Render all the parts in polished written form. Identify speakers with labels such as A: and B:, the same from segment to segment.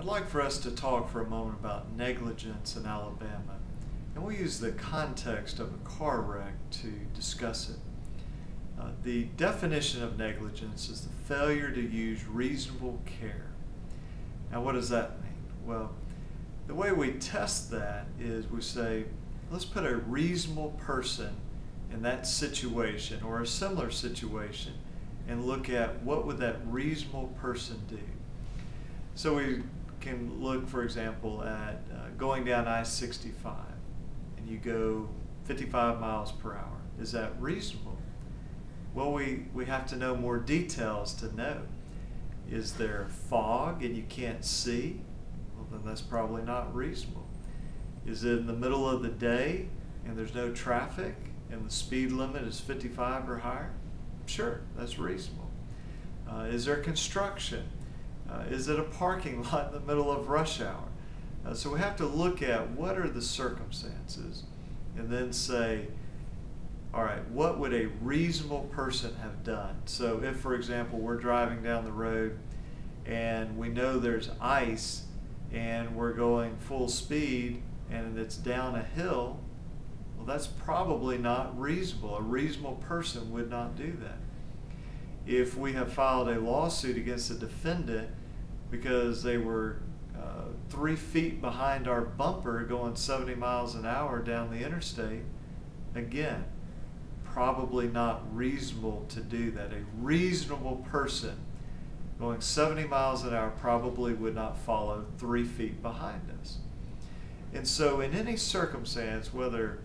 A: like for us to talk for a moment about negligence in Alabama, and we'll use the context of a car wreck to discuss it. The definition of negligence is the failure to use reasonable care. Now, what does that mean? Well, the way we test that is we say, let's put a reasonable person in that situation or a similar situation and look at what would that reasonable person do. So we can look, for example, at going down I-65 and you go 55 miles per hour. Is that reasonable? Well, we have to know more details to know. Is there fog and you can't see? Well, then that's probably not reasonable. Is it in the middle of the day and there's no traffic and the speed limit is 55 or higher? Sure, that's reasonable. Is there construction? Is it a parking lot in the middle of rush hour? So we have to look at what are the circumstances and then say, all right, what would a reasonable person have done? So if, for example, we're driving down the road and we know there's ice and we're going full speed and it's down a hill, well, that's probably not reasonable. A reasonable person would not do that. If we have filed a lawsuit against a defendant because they were 3 feet behind our bumper going 70 miles an hour down the interstate, again, probably not reasonable to do that. A reasonable person going 70 miles an hour probably would not follow 3 feet behind us. And so in any circumstance, whether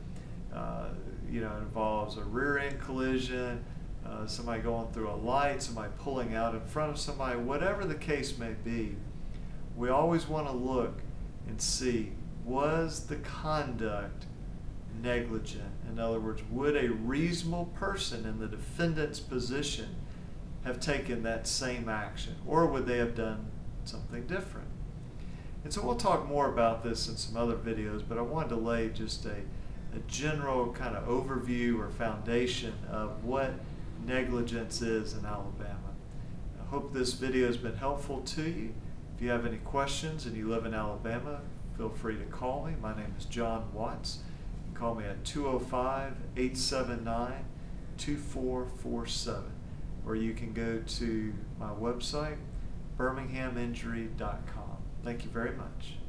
A: it involves a rear end collision, somebody going through a light, somebody pulling out in front of somebody, whatever the case may be, we always want to look and see, was the conduct negligent? In other words, would a reasonable person in the defendant's position have taken that same action, or would they have done something different? And so we'll talk more about this in some other videos, but I wanted to lay just a general kind of overview or foundation of what negligence is in Alabama. I hope this video has been helpful to you. If you have any questions and you live in Alabama, feel free to call me. My name is John Watts. You can call me at 205-879-2447, or you can go to my website, birminghaminjury.com. Thank you very much.